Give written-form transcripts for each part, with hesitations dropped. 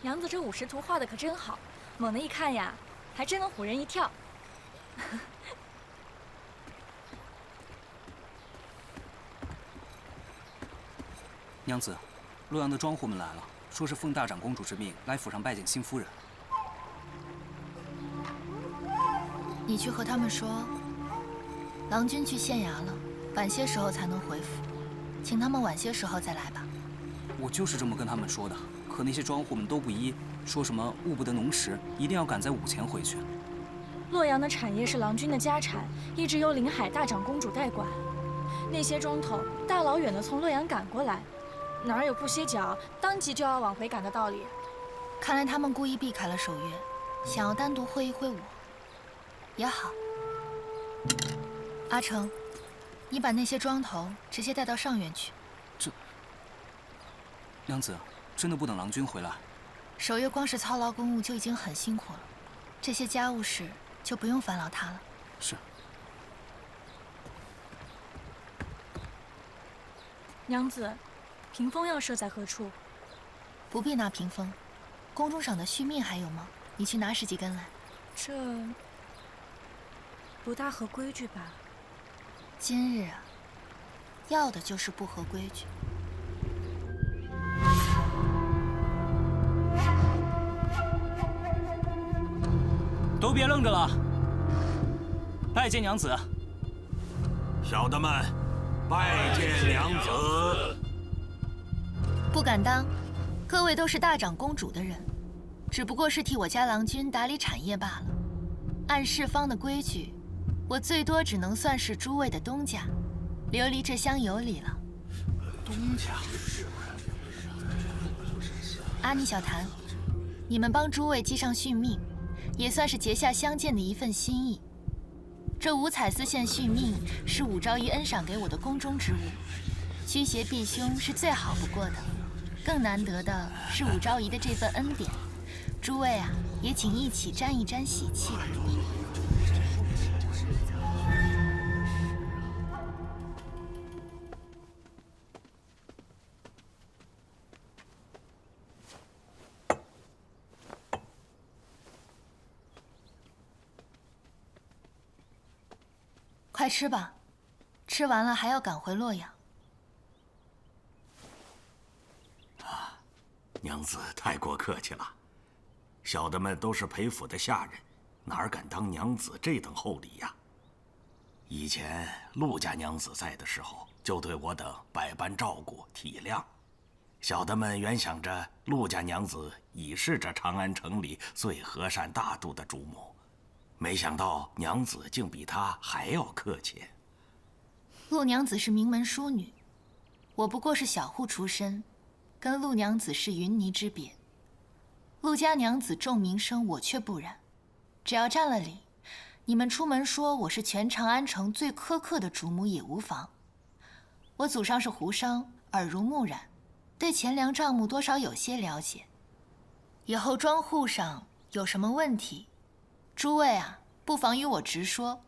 娘子这武士图画的可真好，猛的一看呀，还真能唬人一跳。娘子，洛阳的庄户们来了，说是奉大长公主之命来府上拜见新夫人。你去和他们说，郎君去县衙了，晚些时候才能回府，请他们晚些时候再来吧。我就是这么跟他们说的，可那些庄户们都不依，说什么误不得农时，一定要赶在午前回去。洛阳的产业是郎君的家产，一直由临海大长公主代管。那些庄头大老远的从洛阳赶过来，哪有不歇脚，当即就要往回赶的道理？看来他们故意避开了守约，想要单独会一会我。也好，阿成，你把那些庄头直接带到上院去。娘子，真的不等郎君回来？守约光是操劳公务就已经很辛苦了，这些家务事就不用烦劳他了。是。娘子，屏风要设在何处？不必拿屏风，宫中赏的续命还有吗？你去拿10几根来。这不大合规矩吧？今日啊，要的就是不合规矩。都别愣着了，拜见娘子。小的们，拜见娘子。不敢当，各位都是大长公主的人，只不过是替我家郎君打理产业罢了。按世方的规矩，我最多只能算是诸位的东家，流离这乡有礼了。东家。阿妮、小谭，你们帮诸位系上续命，也算是结下相见的一份心意。这五彩丝线续命是武昭仪恩赏给我的宫中之物，驱邪避凶是最好不过的，更难得的是武昭仪的这份恩典。诸位啊，也请一起沾一沾喜气。快吃吧，吃完了还要赶回洛阳。娘子太过客气了，小的们都是陪府的下人，哪敢当娘子这等厚礼呀？以前陆家娘子在的时候，就对我等百般照顾体谅。小的们原想着陆家娘子已是这长安城里最和善大度的主母，没想到娘子竟比她还要客气。陆娘子是名门淑女，我不过是小户出身，跟陆娘子是云泥之别。陆家娘子重名声，我却不然。只要占了理，你们出门说我是全长安城最苛刻的主母也无妨。我祖上是胡商，耳濡目染，对钱粮账目多少有些了解。以后庄户上有什么问题，诸位啊，不妨与我直说，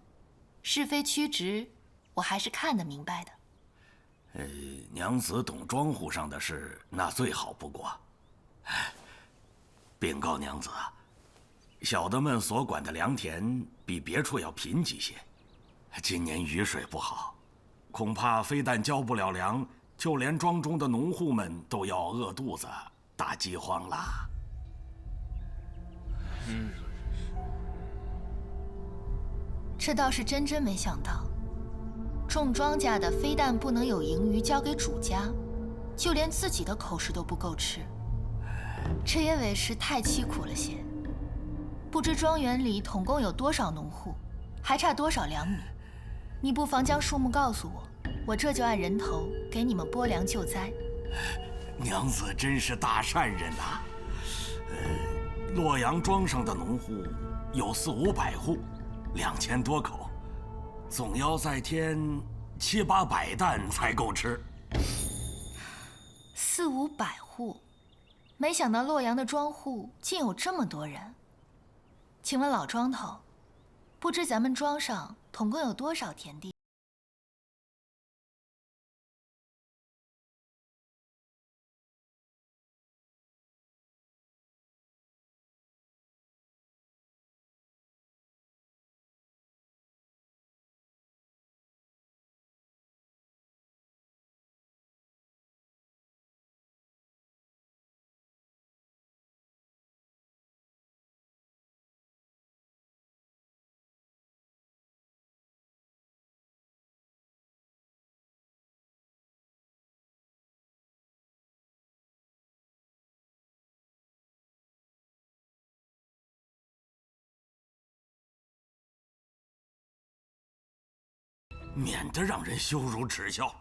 是非曲直，我还是看得明白的。娘子懂庄户上的事，那最好不过。禀告娘子啊，小的们所管的良田比别处要贫瘠些，今年雨水不好，恐怕非但交不了粮，就连庄中的农户们都要饿肚子、大饥荒啦。这倒是真没想到，种庄稼的非但不能有盈余交给主家，就连自己的口实都不够吃，这也委实太凄苦了些。不知庄园里统共有多少农户，还差多少粮米？你不妨将数目告诉我，我这就按人头给你们拨粮救灾。娘子真是大善人呐！洛阳庄上的农户有400-500户，2000多口，总要再添700-800担才够吃。400-500户，没想到洛阳的庄户竟有这么多人。请问老庄头，不知咱们庄上统共有多少田地？免得让人羞辱耻笑。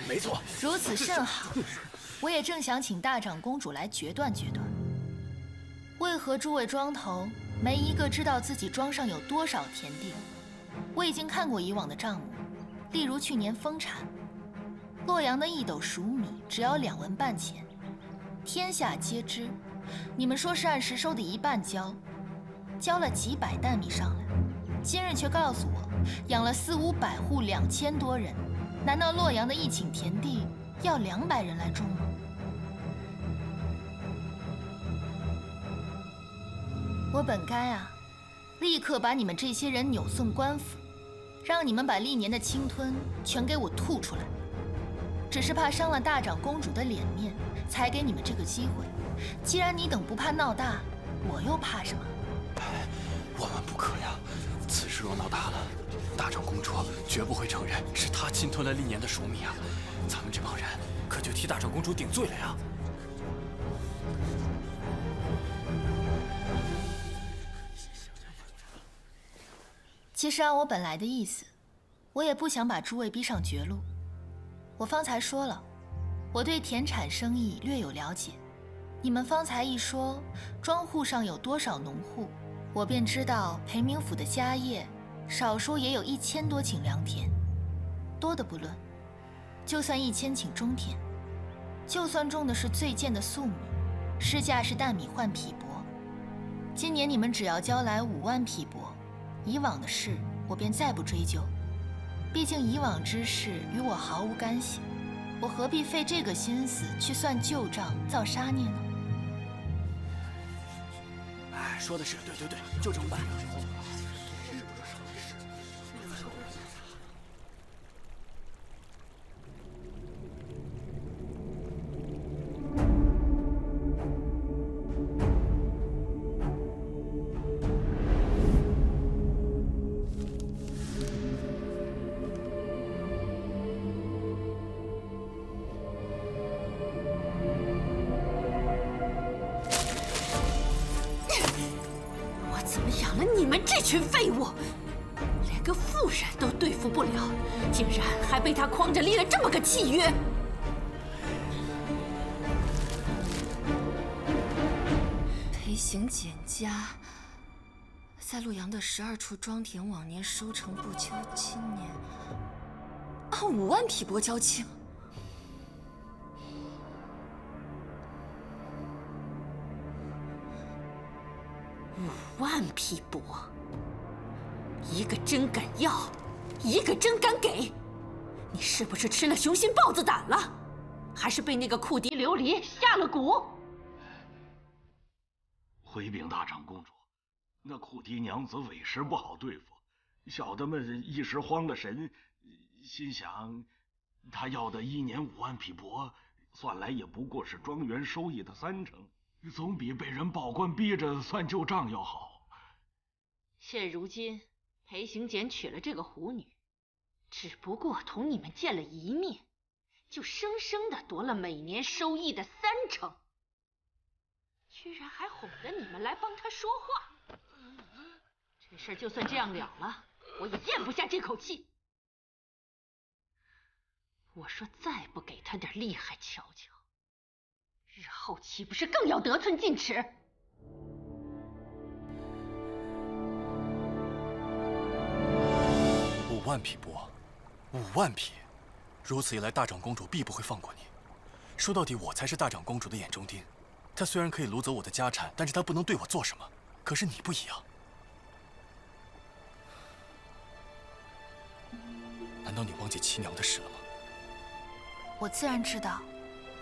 没错，如此甚好。我也正想请大长公主来决断决断，为何诸位庄头没一个知道自己庄上有多少田地？我已经看过以往的账目，例如去年丰产，洛阳的1斗熟米只要2文半钱，天下皆知。你们说是按时收的1半交了几百担米上来，今日却告诉我养了4、500户2000多人，难道洛阳的1顷田地要200人来种吗？我本该立刻把你们这些人扭送官府，让你们把历年的侵吞全给我吐出来。只是怕伤了大长公主的脸面，才给你们这个机会。既然你等不怕闹大，我又怕什么？万万不可呀！此事若闹大了，大长公主绝不会承认是她侵吞了历年的熟米啊！咱们这帮人可就替大长公主顶罪了呀！其实按我本来的意思，我也不想把诸位逼上绝路。我方才说了，我对田产生意略有了解。你们方才一说庄户上有多少农户，我便知道裴明府的家业少说也有1000多顷良田，多的不论，就算1000顷中田，就算种的是最贱的粟米，市价是担米换匹帛。今年你们只要交来5万匹帛，以往的事我便再不追究，毕竟以往之事与我毫无干系，我何必费这个心思去算旧账、造杀孽呢？哎，说的是，对，就这么办。你们这群废物，连个妇人都对付不了，竟然还被他诓着立了这么个契约！裴行简家在洛阳的12处庄田往年收成不秋，今年按5万匹帛交清。5万匹帛，一个真敢要，一个真敢给。你是不是吃了雄心豹子胆了？还是被那个库敌琉璃下了蛊？回禀大长公主，那库敌娘子委实不好对付，小的们一时慌了神，心想，她要的1年5万匹帛，算来也不过是庄园收益的30%。总比被人报官逼着算旧账要好。现如今，裴行俭娶了这个狐女，只不过同你们见了一面，就生生的夺了每年收益的30%，居然还哄得你们来帮他说话。这事儿就算这样了了，我也咽不下这口气。我说再不给他点厉害瞧瞧，日后岂不是更要得寸进尺？5万匹帛，5万匹，如此一来，大长公主必不会放过你。说到底，我才是大长公主的眼中钉。她虽然可以掳走我的家产，但是她不能对我做什么。可是你不一样，难道你忘记七娘的事了吗？我自然知道，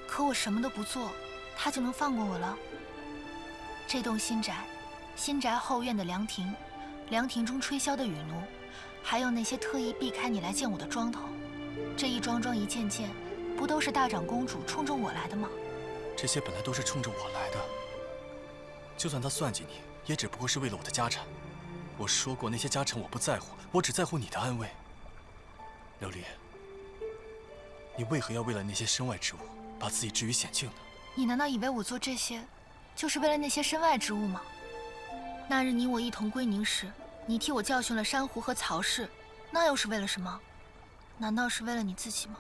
可我什么都不做，他就能放过我了？这栋新宅，新宅后院的凉亭，凉亭中吹箫的雨奴，还有那些特意避开你来见我的庄头，这一桩桩一件件，不都是大长公主冲着我来的吗？这些本来都是冲着我来的，就算他算计你，也只不过是为了我的家产。我说过，那些家产我不在乎，我只在乎你的安危。琉璃，你为何要为了那些身外之物，把自己置于险境呢？你难道以为我做这些，就是为了那些身外之物吗？那日你我一同归宁时，你替我教训了珊瑚和曹氏，那又是为了什么？难道是为了你自己吗？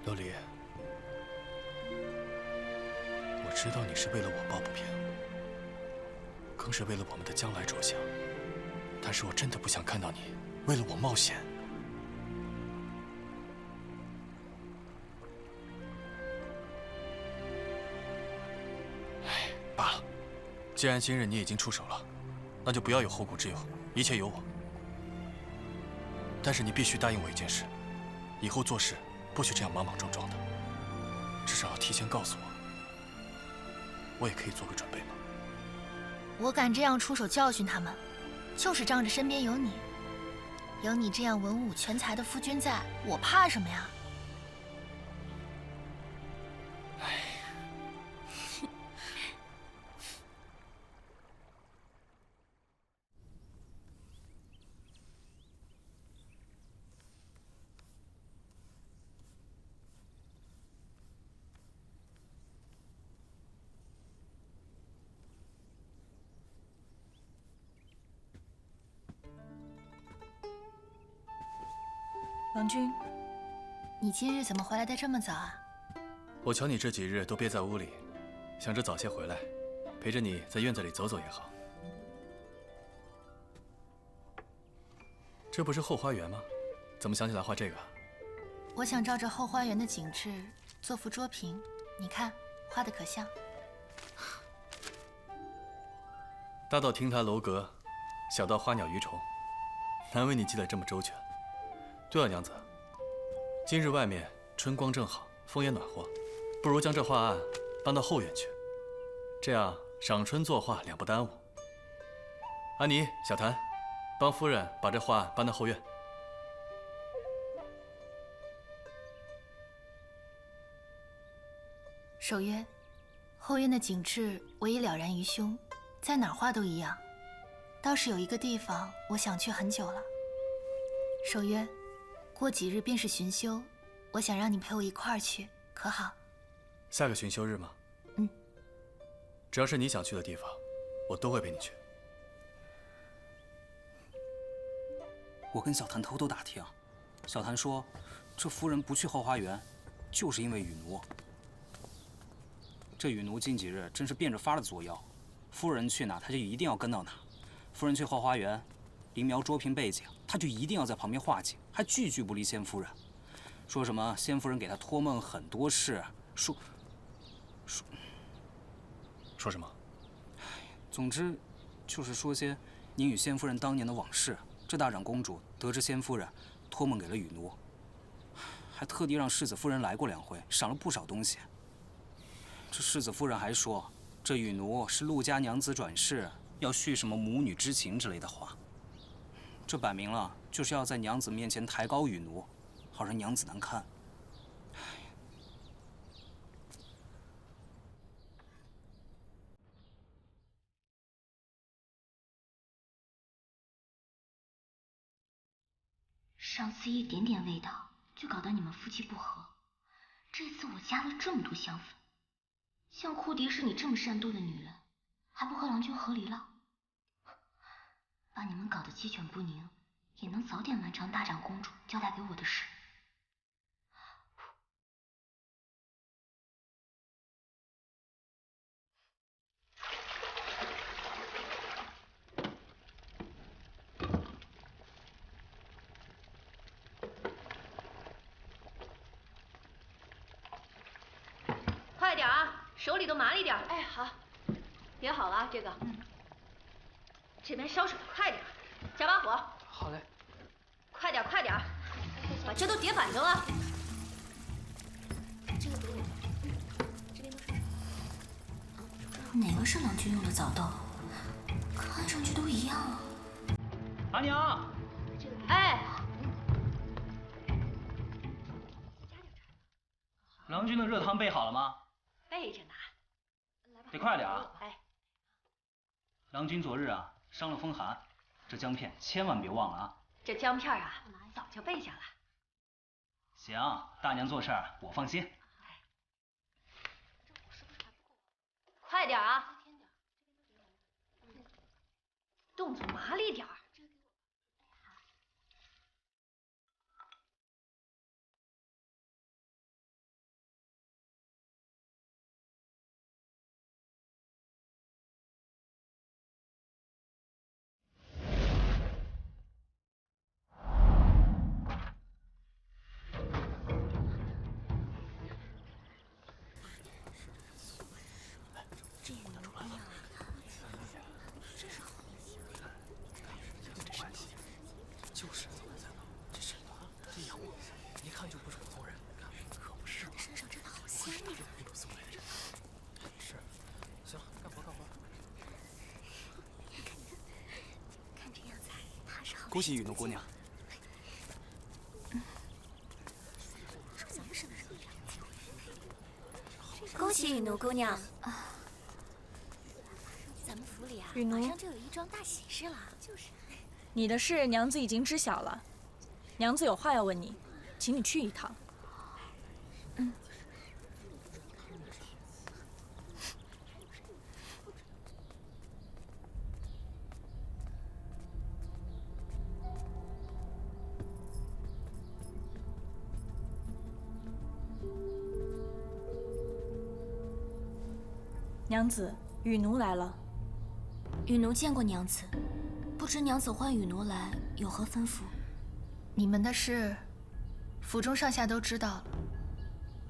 琉璃，我知道你是为了我抱不平，更是为了我们的将来着想。但是我真的不想看到你为了我冒险。哎，罢了，既然今日你已经出手了，那就不要有后顾之忧，一切有我。但是你必须答应我一件事，以后做事不许这样莽莽撞撞的，至少要提前告诉我，我也可以做个准备嘛。我敢这样出手教训他们，就是仗着身边有你。有你这样文武全才的夫君在，我怕什么呀？郎君，你今日怎么回来的这么早啊？我瞧你这几日都憋在屋里，想着早些回来，陪着你在院子里走走也好。这不是后花园吗？怎么想起来画这个？我想照着后花园的景致做幅桌屏，你看画的可像？大到亭台楼阁，小到花鸟鱼虫，难为你记得这么周全。对了，娘子，今日外面春光正好，风也暖和，不如将这画案搬到后院去，这样赏春作画两不耽误。安妮、小谭，帮夫人把这画案搬到后院。守约，后院的景致我已了然于胸，在哪儿画都一样。倒是有一个地方我想去很久了。守约，过几日便是巡修，我想让你陪我一块儿去，可好？下个巡修日吗？嗯。只要是你想去的地方，我都会陪你去。我跟小谭偷偷打听，小谭说，这夫人不去后花园，就是因为雨奴。这雨奴近几日真是变着法儿的作妖，夫人去哪他就一定要跟到哪。夫人去后花园，临描桌屏背景，他就一定要在旁边画景，还句句不离先夫人。说什么先夫人给他托梦很多事，说什么？总之，就是说些您与先夫人当年的往事。这大长公主得知先夫人托梦给了雨奴，还特地让世子夫人来过2回，赏了不少东西。这世子夫人还说，这雨奴是陆家娘子转世，要续什么母女之情之类的话。这摆明了就是要在娘子面前抬高雨奴，好让娘子难堪。上次一点点味道就搞得你们夫妻不和，这次我加了这么多香粉，像库迪是你这么善妒的女人，还不和郎君和离了？把你们搞得鸡犬不宁，也能早点完成大长公主交代给我的事。快点啊，手里都麻利点。哎，好，别好了啊，这个。这边烧水，快点，加把火。好嘞。快点，快点，把这都叠板正了。这个给我，这边都是。哪个是郎君用的澡豆？看上去都一样啊。阿娘。哎。郎君的热汤备好了吗？备着呢。得快点啊！哎。郎君昨日啊伤了风寒，这姜片千万别忘了啊。这姜片啊早就备下了。行，大娘做事儿我放心。快点啊！动作麻利点儿。恭喜雨奴姑娘。恭喜雨奴姑娘！咱们府里啊，雨奴马上就有一桩大喜事了。就是，你的事娘子已经知晓了，娘子有话要问你，请你去一趟。娘子，雨奴来了。雨奴见过娘子，不知娘子唤雨奴来有何吩咐？你们的事，府中上下都知道了。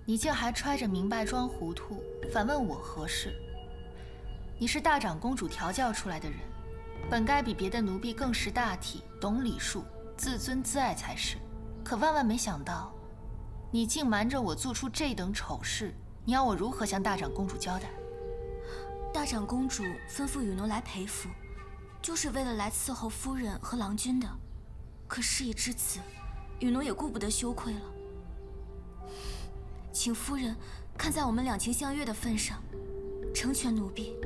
你竟还揣着明白装糊涂，反问我何事？你是大长公主调教出来的人，本该比别的奴婢更识大体，懂礼数，自尊自爱才是。可万万没想到，你竟瞒着我做出这等丑事，你要我如何向大长公主交代？大长公主吩咐雨奴来陪府，就是为了来伺候夫人和郎君的。可事已至此，雨奴也顾不得羞愧了。请夫人看在我们两情相悦的份上，成全奴婢。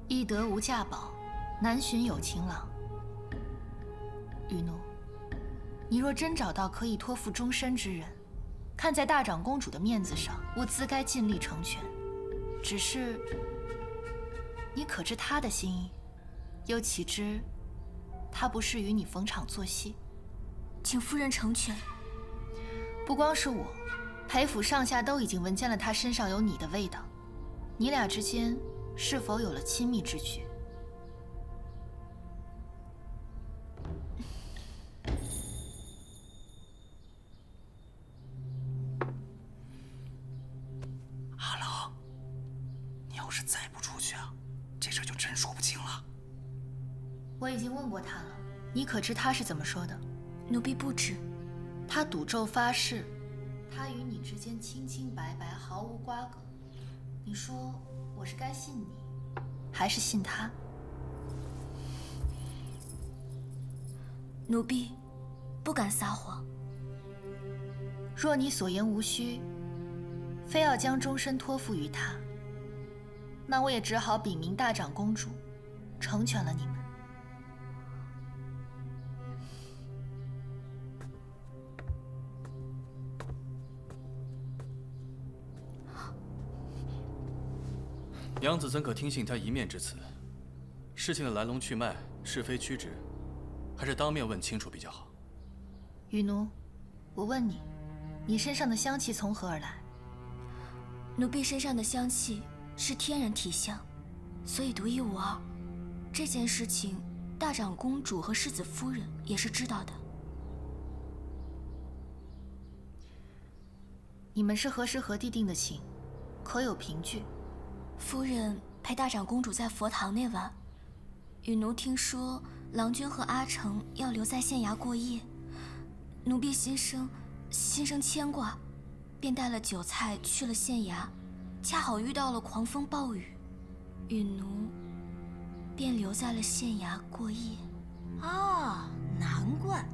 易得无价宝，难寻有情郎。雨奴，你若真找到可以托付终身之人，看在大长公主的面子上，我自该尽力成全。只是，你可知他的心意？又岂知，他不是与你逢场作戏？请夫人成全。不光是我，裴府上下都已经闻见了他身上有你的味道。你俩之间是否有了亲密之举？阿郎，你要是再不出去啊，这事就真说不清了。我已经问过他了，你可知他是怎么说的？奴婢不知。他赌咒发誓，他与你之间清清白白，毫无瓜葛。你说我是该信你，还是信他？奴婢不敢撒谎。若你所言无虚，非要将终身托付于他，那我也只好禀明大长公主，成全了你们。娘子怎可听信他一面之词？事情的来龙去脉、是非曲直，还是当面问清楚比较好。雨奴，我问你，你身上的香气从何而来？奴婢身上的香气是天然体香，所以独一无二。这件事情，大长公主和世子夫人也是知道的。你们是何时何地定的情？可有凭据？夫人陪大长公主在佛堂内玩，雨奴听说郎君和阿成要留在县衙过夜，奴婢心生牵挂，便带了酒菜去了县衙，恰好遇到了狂风暴雨，雨奴便留在了县衙过夜。啊，难怪，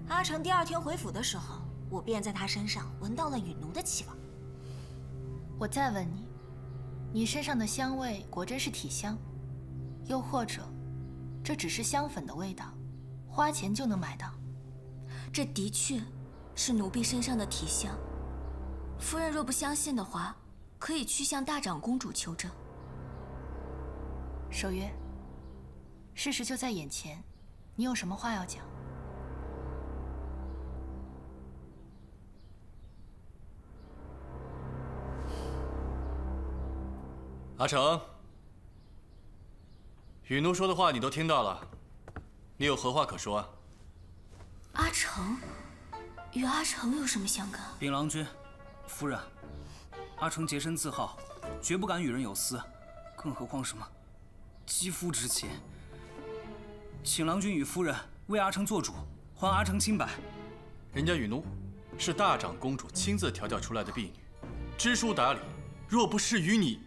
阿成第二天回府的时候，我便在他身上闻到了雨奴的气味。我再问你，你身上的香味果真是体香，又或者，这只是香粉的味道，花钱就能买到？这的确是奴婢身上的体香。夫人若不相信的话，可以去向大长公主求证。守约，事实就在眼前，你有什么话要讲？阿成，雨奴说的话你都听到了，你有何话可说啊？阿成，与阿成有什么相干？禀郎君，夫人，阿成洁身自好，绝不敢与人有私，更何况什么肌肤之亲。请郎君与夫人为阿成做主，还阿成清白。人家雨奴是大长公主亲自调教出来的婢女，知书达理，若不是与你，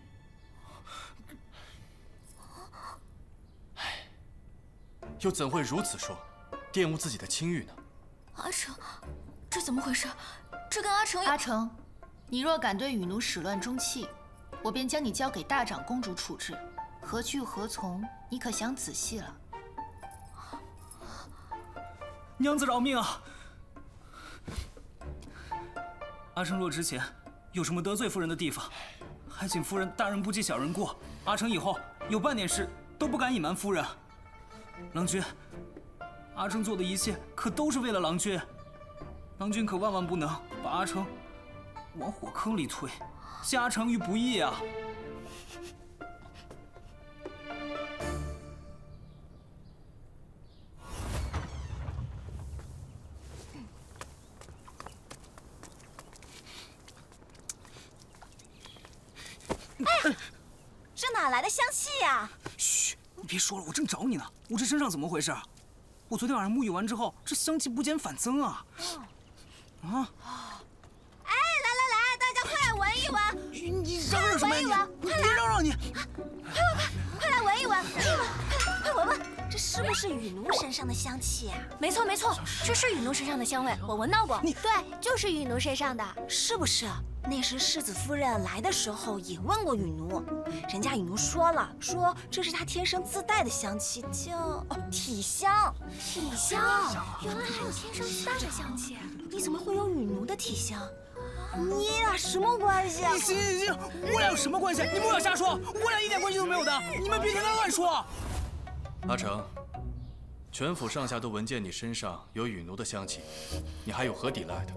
又怎会如此说，玷污自己的清誉呢？阿成，这怎么回事？这跟阿成有……阿成，你若敢对雨奴始乱终弃，我便将你交给大长公主处置。何去何从，你可想仔细了。娘子饶命啊！阿成若之前有什么得罪夫人的地方，还请夫人大人不计小人过。阿成以后有半点事都不敢隐瞒夫人。郎君，阿成做的一切可都是为了郎君，郎君可万万不能把阿成往火坑里推，陷阿成于不义啊！哎，这哪来的香气呀？嘘，你别说了，我正找你呢。我这身上怎么回事？我昨天晚上沐浴完之后，这香气不减反增啊！啊！哎，来，大家快来闻一闻！你嚷嚷什么呀你？别嚷嚷你！快来闻一闻！快闻闻，这是不是雨奴身上的香气呀？没错，这是雨奴身上的香味，我闻到过。对，就是雨奴身上的，是不是？那时世子夫人来的时候也问过雨奴，人家雨奴说了，说这是她天生自带的香气，叫体香。体香，原来还有天生自带的香气。你怎么会有雨奴的体香？你俩什么关系啊？行，我俩有什么关系？你们不要瞎说，我俩一点关系都没有的，你们别听他乱说。阿成，全府上下都闻见你身上有雨奴的香气，你还有何抵赖的？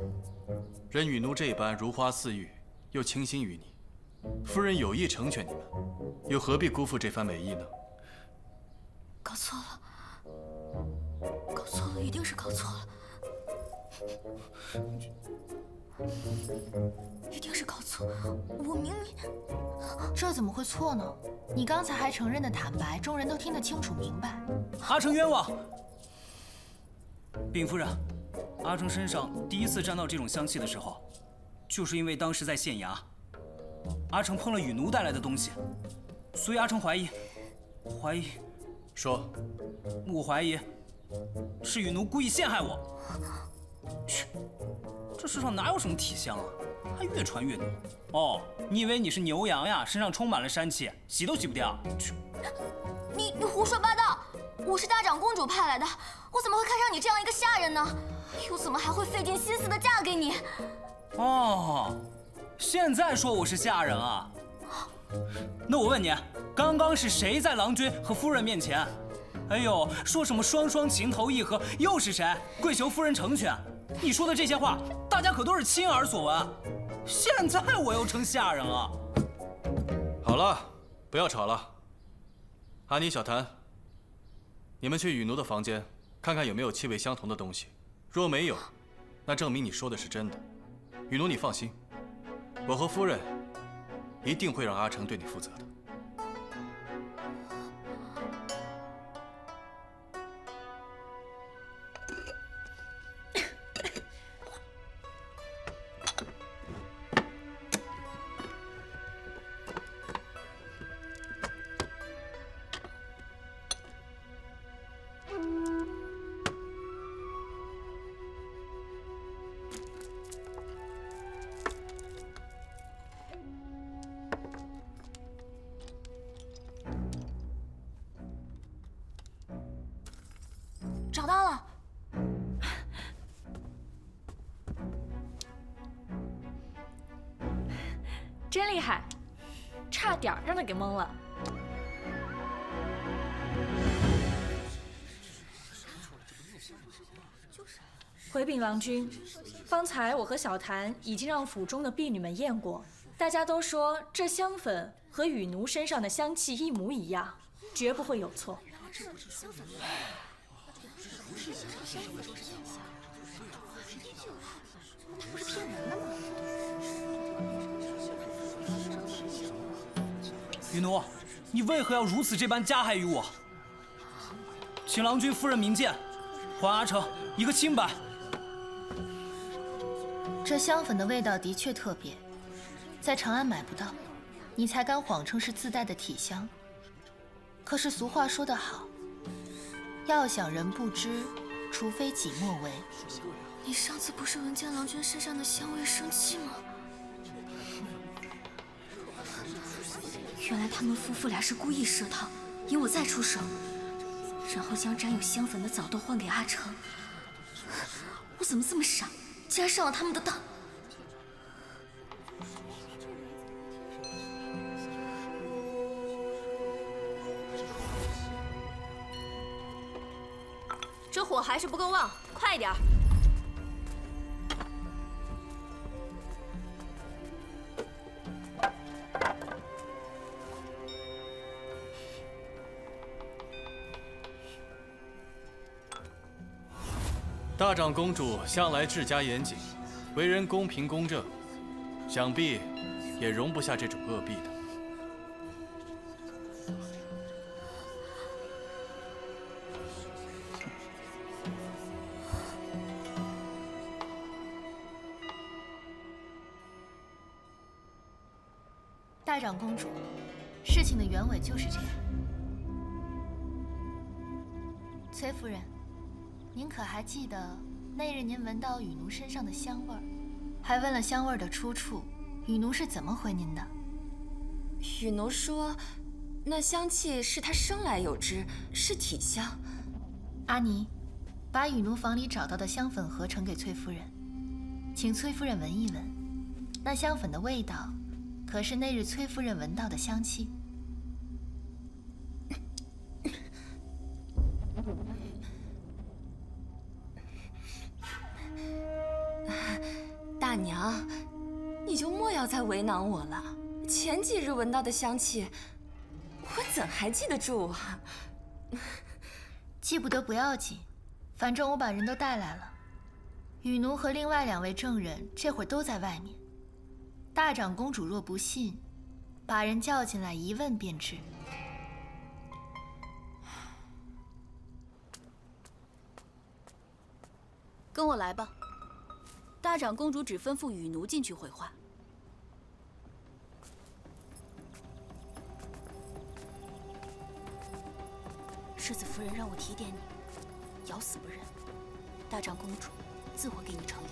人雨奴这般如花似玉，又倾心于你，夫人有意成全你们，又何必辜负这番美意呢？搞错了，一定是搞错了，一定是搞错。我明明……这怎么会错呢？你刚才还承认的坦白，众人都听得清楚明白。阿成冤枉！禀夫人，阿成身上第一次沾到这种香气的时候，就是因为当时在县衙，阿成碰了雨奴带来的东西，所以阿成怀疑，说，我怀疑是雨奴故意陷害我。去，这世上哪有什么体香啊，还越传越浓。哦，你以为你是牛羊呀？身上充满了膻气，洗都洗不掉。去，你胡说八道！我是大长公主派来的，我怎么会看上你这样一个下人呢？又怎么还会费尽心思的嫁给你？哦，现在说我是下人啊？那我问你，刚刚是谁在郎君和夫人面前，哎呦，说什么双双情投意合，又是谁跪求夫人成全？你说的这些话，大家可都是亲耳所闻。现在我又成下人了。好了，不要吵了。阿妮、小谭，你们去雨奴的房间，看看有没有气味相同的东西。若没有，那证明你说的是真的。雨奴，你放心，我和夫人一定会让阿成对你负责的。真厉害，差点让他给蒙了。回禀郎君，方才我和小谭已经让府中的婢女们验过，大家都说这香粉和雨奴身上的香气一模一样，绝不会有错。雨奴，你为何要如此这般加害于我？请郎君夫人明鉴，还阿成一个清白。这香粉的味道的确特别，在长安买不到，你才敢谎称是自带的体香。可是俗话说得好，要想人不知，除非己莫为。你上次不是闻见郎君身上的香味生气吗？原来他们夫妇俩是故意设套，引我再出手，然后将沾有香粉的枣豆换给阿成。我怎么这么傻，竟然上了他们的当！这火还是不够旺，快点儿！大长公主向来治家严谨，为人公平公正，想必也容不下这种恶弊的。大长公主，事情的原委就是这样。崔夫人，您可还记得那日您闻到雨奴身上的香味儿，还问了香味儿的出处，雨奴是怎么回您的？雨奴说，那香气是他生来有之，是体香。阿尼，把雨奴房里找到的香粉盒呈给崔夫人，请崔夫人闻一闻，那香粉的味道，可是那日崔夫人闻到的香气？大娘，你就莫要再为难我了。前几日闻到的香气，我怎还记得住啊？记不得不要紧，反正我把人都带来了。雨奴和另外2位证人这会儿都在外面。大长公主若不信，把人叫进来一问便知。跟我来吧。大长公主只吩咐雨奴进去回话。世子夫人让我提点你，咬死不认。大长公主自会给你成药。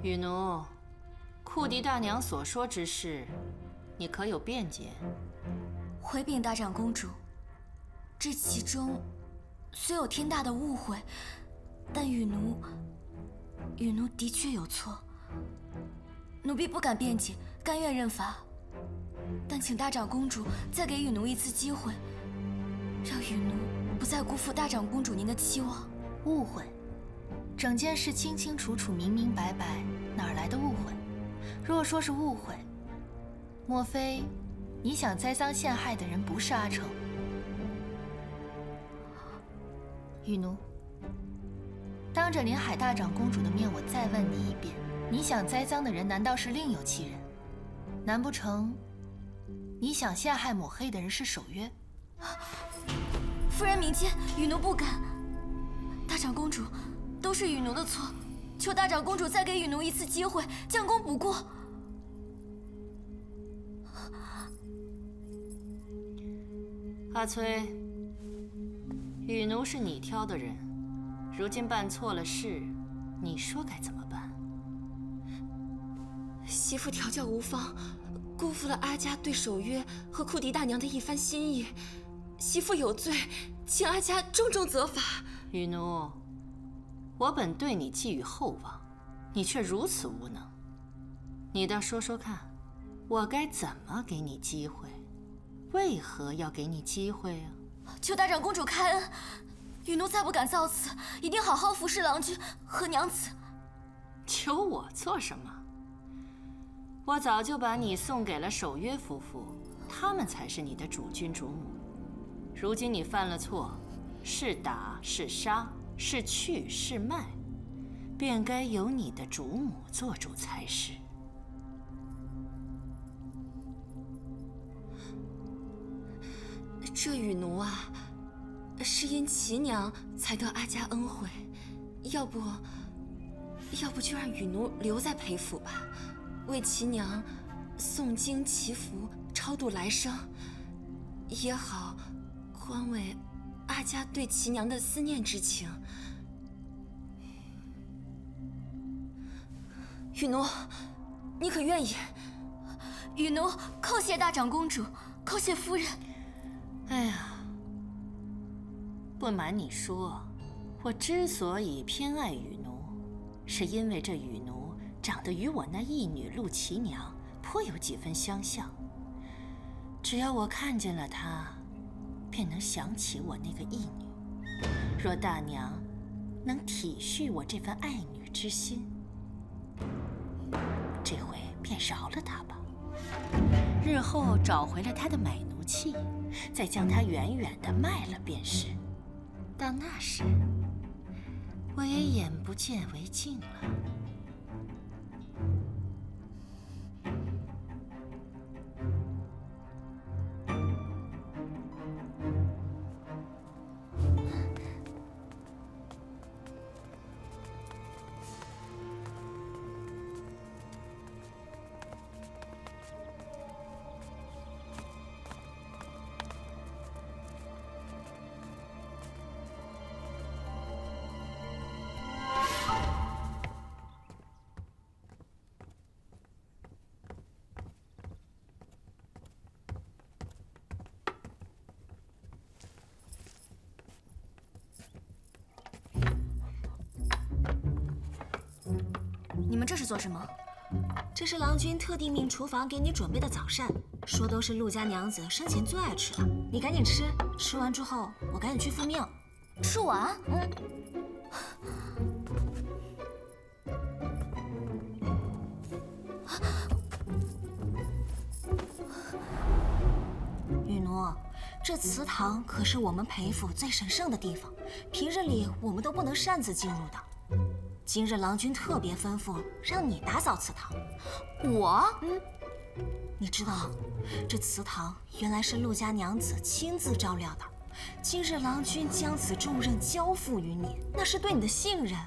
雨奴，库迪大娘所说之事，你可有辩解？回禀大长公主，这其中虽有天大的误会，但雨奴的确有错。奴婢不敢辩解，甘愿认罚。但请大长公主再给雨奴一次机会，让雨奴不再辜负大长公主您的期望。误会？整件事清清楚楚、明明白白，哪来的误会？若说是误会，莫非你想栽赃陷害的人不是阿成？雨奴，当着临海大长公主的面，我再问你一遍：你想栽赃的人难道是另有其人？难不成你想陷害抹黑的人是守约？夫人明鉴，雨奴不敢。大长公主，都是雨奴的错，求大长公主再给雨奴一次机会，将功补过。阿崔，雨奴是你挑的人，如今办错了事，你说该怎么办？媳妇调教无方，辜负了阿家对守约和库迪大娘的一番心意，媳妇有罪，请阿家重重责罚。雨奴，我本对你寄予厚望，你却如此无能。你倒说说看，我该怎么给你机会？为何要给你机会啊？求大长公主开恩，雨奴再不敢造次，一定好好服侍郎君和娘子。求我做什么？我早就把你送给了守约夫妇，他们才是你的主君主母。如今你犯了错，是打是杀是去是卖，便该由你的主母做主才是。这雨奴啊，是因齐娘才得阿家恩惠，要不就让雨奴留在裴府吧，为齐娘诵经祈福，超度来生，也好宽慰阿家对齐娘的思念之情。雨奴，你可愿意？雨奴叩谢大长公主，叩谢夫人。哎呀，不瞒你说，我之所以偏爱雨奴，是因为这雨奴长得与我那义女陆齐娘颇有几分相像。只要我看见了她，便能想起我那个义女。若大娘能体恤我这份爱女之心，这回便饶了她吧。日后找回了她的买奴契，再将她远远地卖了便是。到那时，我也眼不见为净了。你们这是做什么？这是郎君特地命厨房给你准备的早膳，说都是陆家娘子生前最爱吃的，你赶紧吃，吃完之后我赶紧去复命。吃完？雨奴，这祠堂可是我们裴府最神圣的地方，平日里我们都不能擅自进入的。今日郎君特别吩咐让你打扫祠堂。我？你知道，这祠堂原来是陆家娘子亲自照料的。今日郎君将此重任交付于你，那是对你的信任。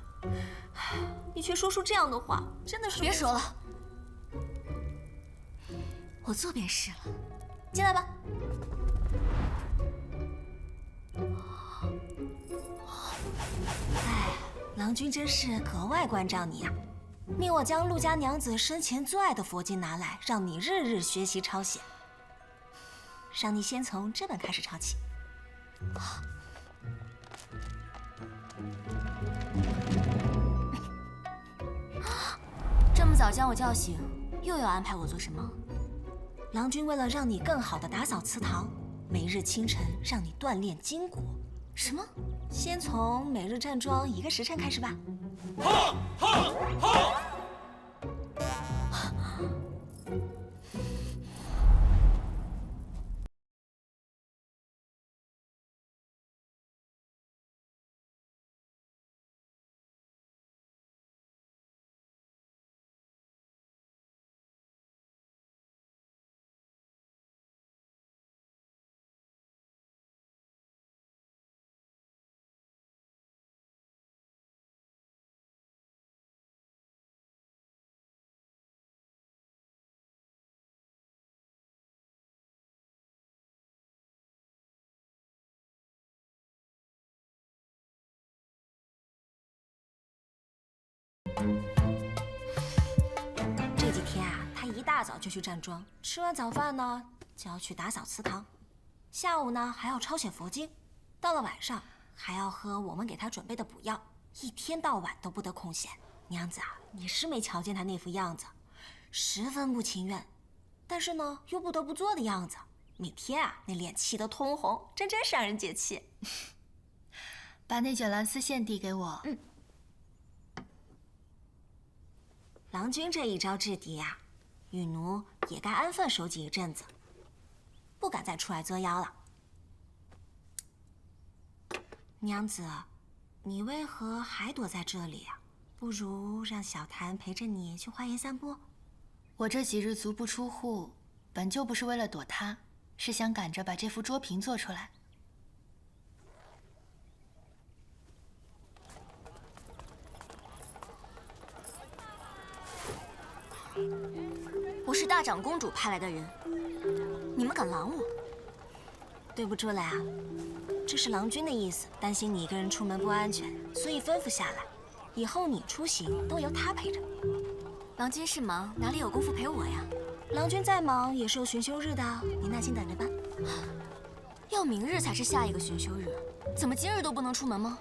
你却说出这样的话，真的是……别说了，我做便是了。进来吧。哎，郎君真是格外关照你呀，命我将陆家娘子生前最爱的佛经拿来，让你日日学习抄写。让你先从这本开始抄起。这么早将我叫醒，又要安排我做什么？郎君为了让你更好的打扫祠堂，每日清晨让你锻炼筋骨。什么？先从每日站桩1个时辰开始吧。这几天啊，他一大早就去站桩，吃完早饭呢，就要去打扫祠堂，下午呢还要抄写佛经，到了晚上还要喝我们给他准备的补药，一天到晚都不得空闲。娘子啊，你是没瞧见他那副样子，十分不情愿，但是呢又不得不做的样子，每天啊那脸气得通红，真是让人解气。把那卷蓝丝线递给我。郎君这一招制敌啊，雨奴也该安分守己一阵子，不敢再出来作妖了。娘子，你为何还躲在这里啊？不如让小谭陪着你去花园散步。我这几日足不出户，本就不是为了躲他，是想赶着把这副桌屏做出来。我是大长公主派来的人，你们敢拦我？对不住了啊，这是郎君的意思，担心你一个人出门不安全，所以吩咐下来，以后你出行都由他陪着。郎君是忙，哪里有功夫陪我呀？郎君再忙也是有巡修日的，你耐心等着吧。要明日才是下一个巡修日，怎么今日都不能出门吗？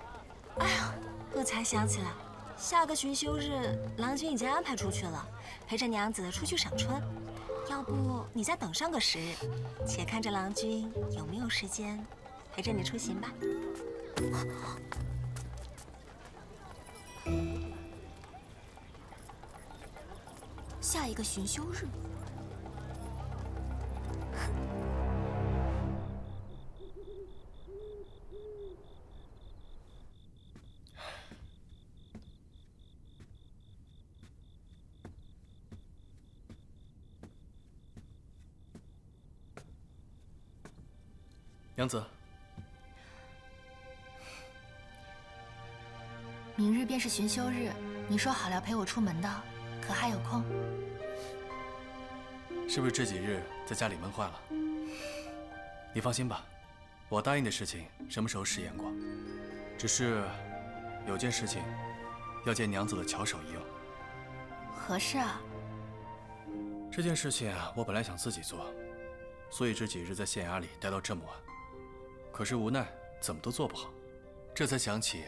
哎呀，我才想起来，下个巡修日郎君已经安排出去了，陪着娘子出去赏春。要不你再等上个10日，且看着郎君有没有时间陪着你出行吧。下一个巡修日。娘子，明日便是巡修日，你说好了陪我出门的，可还有空？是不是这几日在家里闷坏了？你放心吧，我答应的事情什么时候食言过？只是有件事情要见娘子的巧手一用。何事啊？这件事情我本来想自己做，所以这几日在县衙里待到这么晚。可是无奈怎么都做不好，这才想起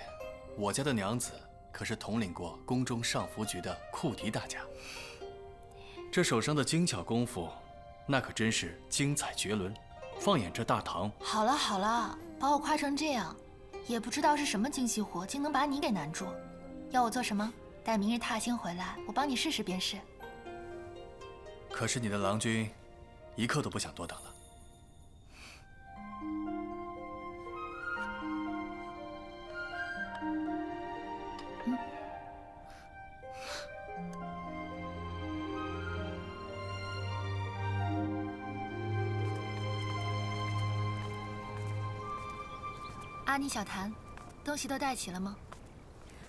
我家的娘子可是统领过宫中上服局的库迪大家，这手上的精巧功夫，那可真是精彩绝伦。放眼这大唐，好了好了，把我夸成这样，也不知道是什么精细活，竟能把你给难住。要我做什么？待明日踏青回来，我帮你试试便是。可是你的郎君，一刻都不想多等了。阿妮、小谭，东西都带齐了吗？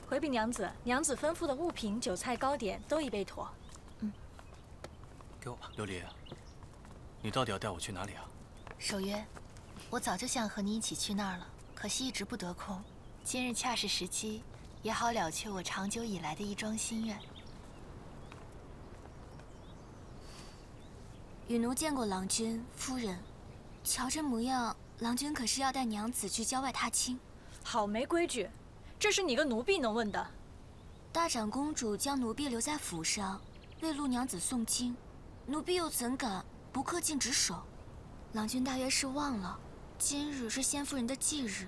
回禀娘子，娘子吩咐的物品、酒菜糕点都已备妥。给我吧。琉璃，你到底要带我去哪里啊？守约，我早就想和你一起去那儿了，可惜一直不得空。今日恰是时机，也好了却我长久以来的一桩心愿。雨奴见过郎君、夫人，瞧这模样，郎君可是要带娘子去郊外踏青？好没规矩，这是你个奴婢能问的。大长公主将奴婢留在府上，为陆娘子诵经，奴婢又怎敢不恪尽职守？郎君大约是忘了，今日是先夫人的忌日。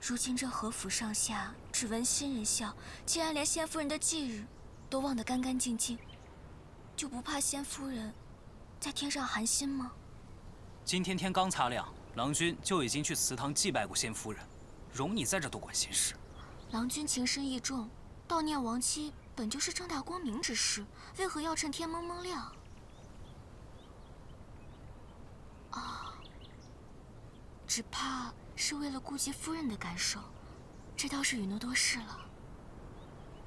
如今这何府上下只闻新人笑，竟然连先夫人的忌日都忘得干干净净，就不怕先夫人在天上寒心吗？今天天刚擦亮，郎君就已经去祠堂祭拜过先夫人，容你在这多管闲事。郎君情深意重，悼念亡妻本就是正大光明之事，为何要趁天蒙蒙亮？啊，只怕是为了顾及夫人的感受，这倒是雨奴多事了。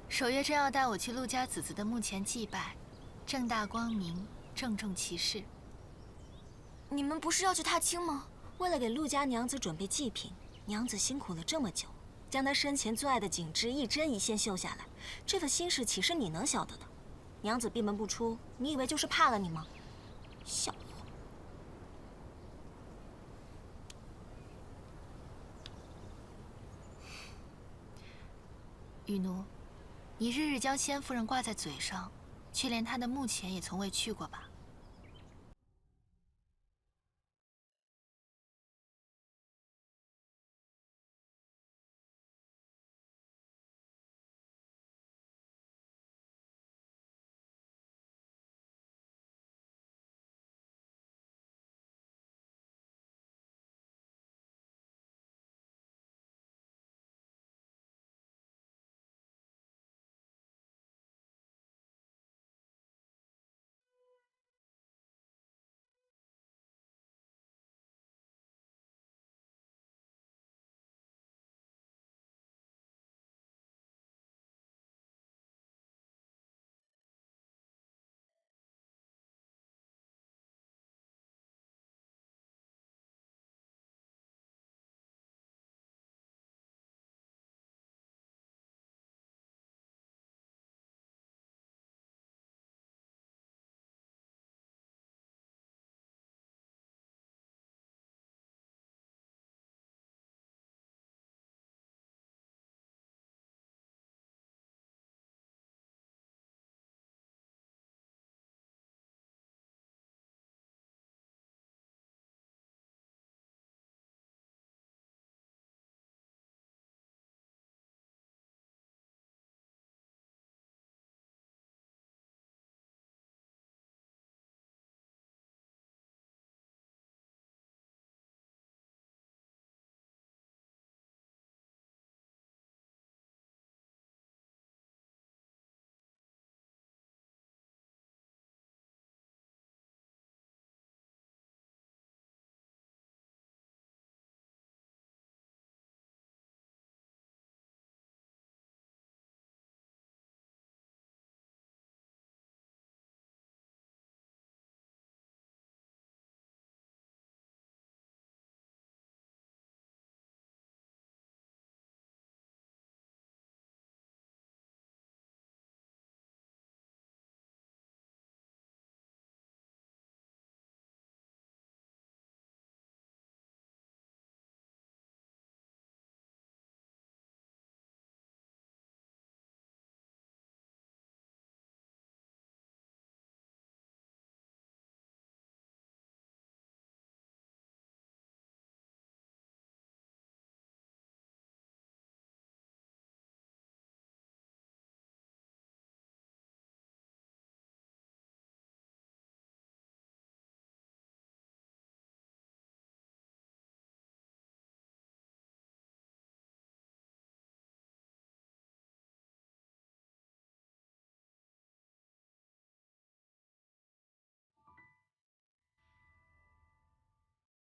守约真要带我去陆家子子的墓前祭拜，正大光明，郑重其事。你们不是要去踏青吗？为了给陆家娘子准备祭品，娘子辛苦了这么久，将她生前最爱的锦织一针一线绣下来，这份心事岂是你能晓得的？娘子闭门不出，你以为就是怕了你吗？笑话！雨奴，你日日将先夫人挂在嘴上，却连她的墓前也从未去过吧？